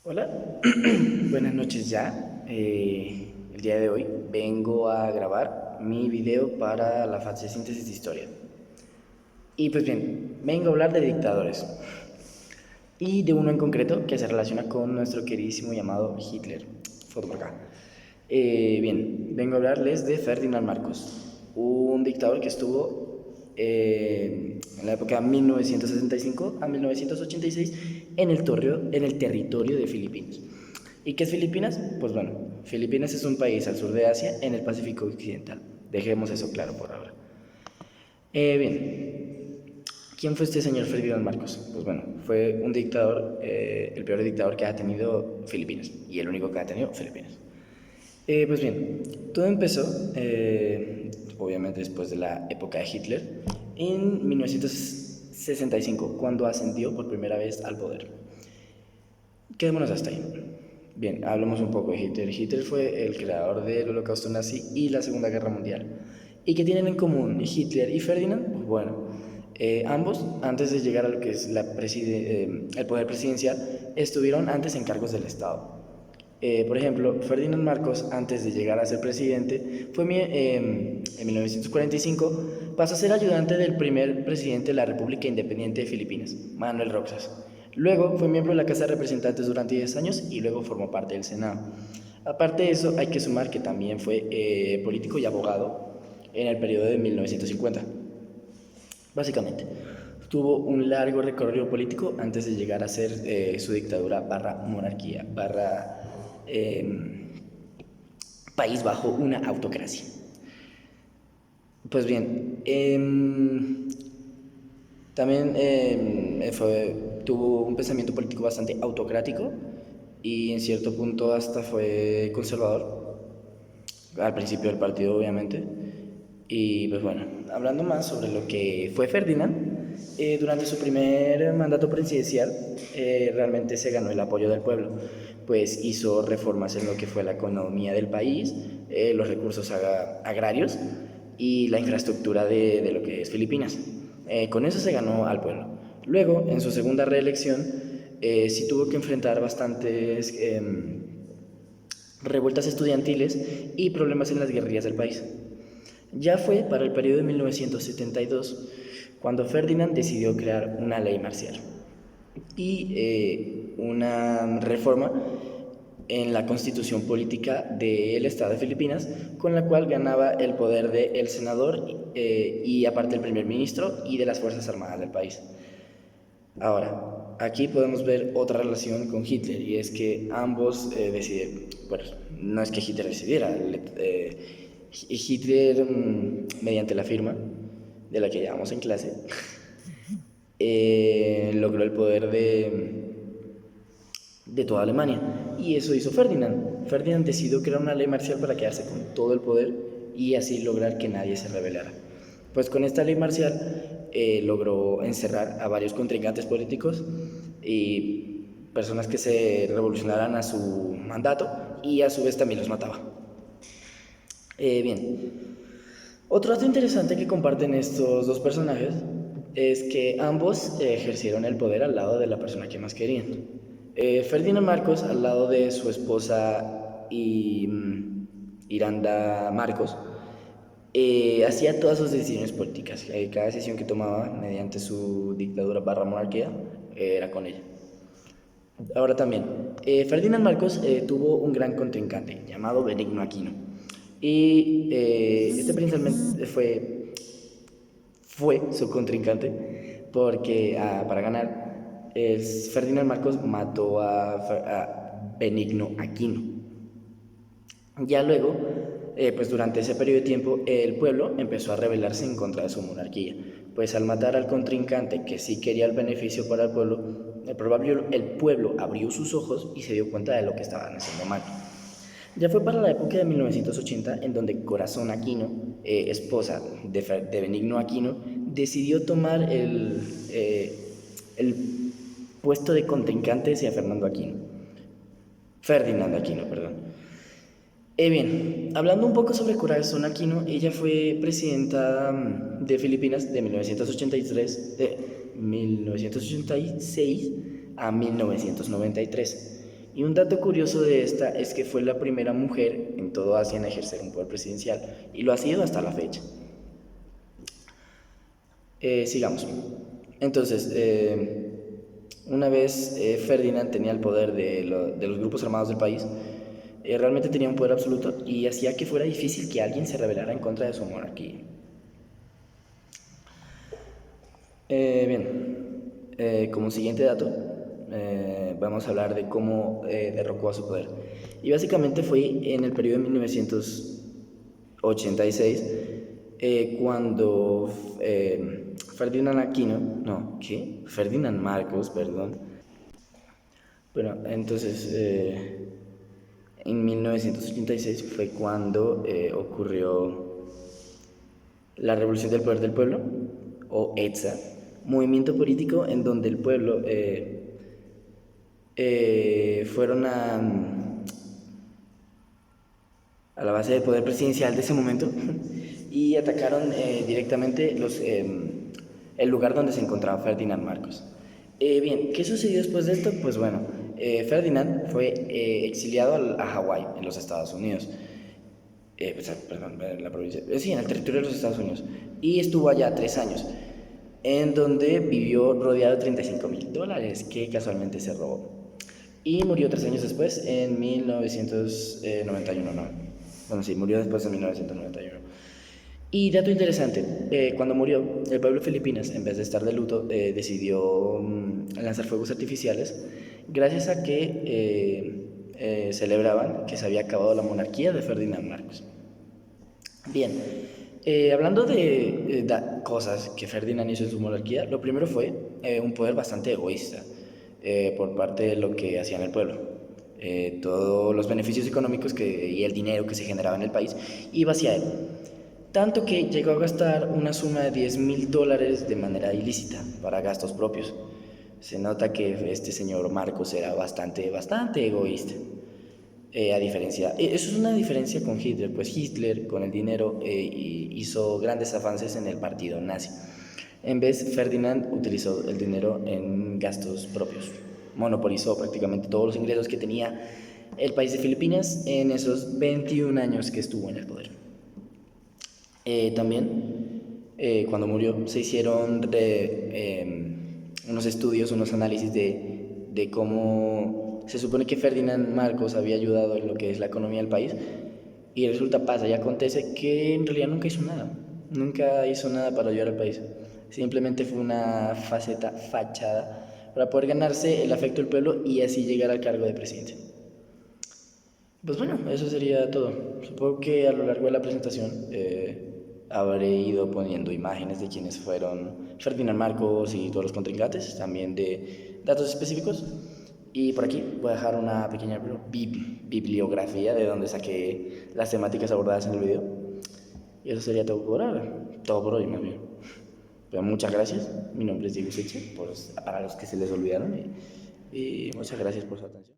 Hola, buenas noches ya. El día de hoy vengo a grabar mi video para la fase de síntesis de historia. Y pues bien, vengo a hablar de dictadores y de uno en concreto que se relaciona con nuestro queridísimo llamado Hitler. Foto por acá. Vengo a hablarles de Ferdinand Marcos, un dictador que estuvo en la época 1965 a 1986 en el territorio de Filipinas. ¿Y qué es Filipinas? Pues bueno, Filipinas es un país al sur de Asia, en el Pacífico Occidental. Dejemos eso claro por ahora. ¿Quién fue este señor Ferdinand Marcos? Pues bueno, fue un dictador, el peor dictador que ha tenido Filipinas, y el único que ha tenido Filipinas. Pues bien, todo empezó, obviamente después de la época de Hitler, en 1965, cuando ascendió por primera vez al poder. Quedémonos hasta ahí. Bien, hablemos un poco de Hitler. Hitler fue el creador del Holocausto nazi y la Segunda Guerra Mundial. ¿Y qué tienen en común Hitler y Ferdinand? Pues bueno, ambos, antes de llegar a lo que es el poder presidencial, estuvieron antes en cargos del Estado. Por ejemplo, Ferdinand Marcos, antes de llegar a ser presidente, en 1945 pasó a ser ayudante del primer presidente de la República Independiente de Filipinas, Manuel Roxas. Luego fue miembro de la Casa de Representantes durante 10 años y luego formó parte del Senado. Aparte de eso, hay que sumar que también fue político y abogado en el periodo de 1950. Básicamente, tuvo un largo recorrido político antes de llegar a ser su dictadura barra monarquía, barra país bajo una autocracia. Pues bien, también tuvo un pensamiento político bastante autocrático y en cierto punto hasta fue conservador, al principio del partido obviamente. Y pues bueno, hablando más sobre lo que fue Ferdinand, durante su primer mandato presidencial realmente se ganó el apoyo del pueblo, pues hizo reformas en lo que fue la economía del país, los recursos agrarios y la infraestructura de lo que es Filipinas. Con eso se ganó al pueblo. Luego, en su segunda reelección, sí tuvo que enfrentar bastantes revueltas estudiantiles y problemas en las guerrillas del país. Ya fue para el periodo de 1972 cuando Ferdinand decidió crear una ley marcial y una reforma en la constitución política del Estado de Filipinas, con la cual ganaba el poder del senador y aparte el primer ministro y de las Fuerzas Armadas del país. Ahora, aquí podemos ver otra relación con Hitler, y es que ambos deciden, bueno, no es que Hitler decidiera, Hitler, mediante la firma de la que llevamos en clase, logró el poder de toda Alemania. Y eso hizo Ferdinand. Ferdinand decidió crear una ley marcial para quedarse con todo el poder y así lograr que nadie se rebelara. Pues con esta ley marcial logró encerrar a varios contrincantes políticos y personas que se revolucionaran a su mandato, y a su vez también los mataba. Otro dato interesante que comparten estos dos personajes es que ambos ejercieron el poder al lado de la persona que más querían. Ferdinand Marcos al lado de su esposa Iranda Marcos, hacía todas sus decisiones políticas. Cada decisión que tomaba mediante su dictadura barra monarquía era con ella. Ahora también, Ferdinand Marcos tuvo un gran contrincante llamado Benigno Aquino. Y este principalmente fue su contrincante porque para ganar, Ferdinand Marcos mató a Benigno Aquino. Ya luego, pues durante ese periodo de tiempo, el pueblo empezó a rebelarse en contra de su monarquía, pues al matar al contrincante que sí quería el beneficio para el pueblo abrió sus ojos y se dio cuenta de lo que estaban haciendo mal. Ya fue para la época de 1980 en donde Corazón Aquino, esposa de Benigno Aquino, decidió tomar el puesto de contrincante hacia Ferdinand Aquino, perdón. Hablando un poco sobre Corazón Aquino, ella fue presidenta de Filipinas de 1986 a 1993. Y un dato curioso de esta es que fue la primera mujer en todo Asia en ejercer un poder presidencial y lo ha sido hasta la fecha. Sigamos. Entonces, una vez Ferdinand tenía el poder de los grupos armados del país, realmente tenía un poder absoluto y hacía que fuera difícil que alguien se rebelara en contra de su monarquía. Como siguiente dato, vamos a hablar de cómo derrocó a su poder. Y básicamente fue en el periodo de 1986 cuando Ferdinand Aquino, no, ¿qué? Ferdinand Marcos, perdón. Bueno, entonces en 1986 fue cuando ocurrió la Revolución del Poder del Pueblo, o ETSA, movimiento político en donde el pueblo fueron a la base del poder presidencial de ese momento y atacaron directamente el lugar donde se encontraba Ferdinand Marcos. Bien, ¿qué sucedió después de esto? Pues bueno, Ferdinand fue exiliado a Hawái, en los Estados Unidos. Perdón, en la provincia, sí, en el territorio de los Estados Unidos. Y estuvo allá 3 años, en donde vivió rodeado de $35,000, que casualmente se robó. Y murió 3 años después, en 1991, ¿no? Bueno, sí, murió después de 1991. Y dato interesante, cuando murió, el pueblo de Filipinas, en vez de estar de luto, decidió lanzar fuegos artificiales, gracias a que celebraban que se había acabado la monarquía de Ferdinand Marcos. Bien, hablando de cosas que Ferdinand hizo en su monarquía, lo primero fue un poder bastante egoísta por parte de lo que hacían el pueblo. Todos los beneficios económicos y el dinero que se generaba en el país iba hacia él. Tanto que llegó a gastar una suma de $10,000 de manera ilícita para gastos propios. Se nota que este señor Marcos era bastante egoísta. Eso es una diferencia con Hitler, pues Hitler con el dinero hizo grandes avances en el partido nazi. En vez, Ferdinand utilizó el dinero en gastos propios, monopolizó prácticamente todos los ingresos que tenía el país de Filipinas en esos 21 años que estuvo en el poder. También, cuando murió, se hicieron unos estudios, unos análisis de cómo se supone que Ferdinand Marcos había ayudado en lo que es la economía del país, y resulta, pasa y acontece que en realidad nunca hizo nada para ayudar al país. Simplemente fue una fachada para poder ganarse el afecto del pueblo y así llegar al cargo de presidente. Pues bueno, eso sería todo. Supongo que a lo largo de la presentación habré ido poniendo imágenes de quienes fueron Ferdinand Marcos y todos los contrincantes, también de datos específicos. Y por aquí voy a dejar una pequeña bibliografía de donde saqué las temáticas abordadas en el video. Y eso sería todo por ahora, todo por hoy más bien. Pero muchas gracias, mi nombre es Diego Seche, para los que se les olvidaron, y muchas gracias por su atención.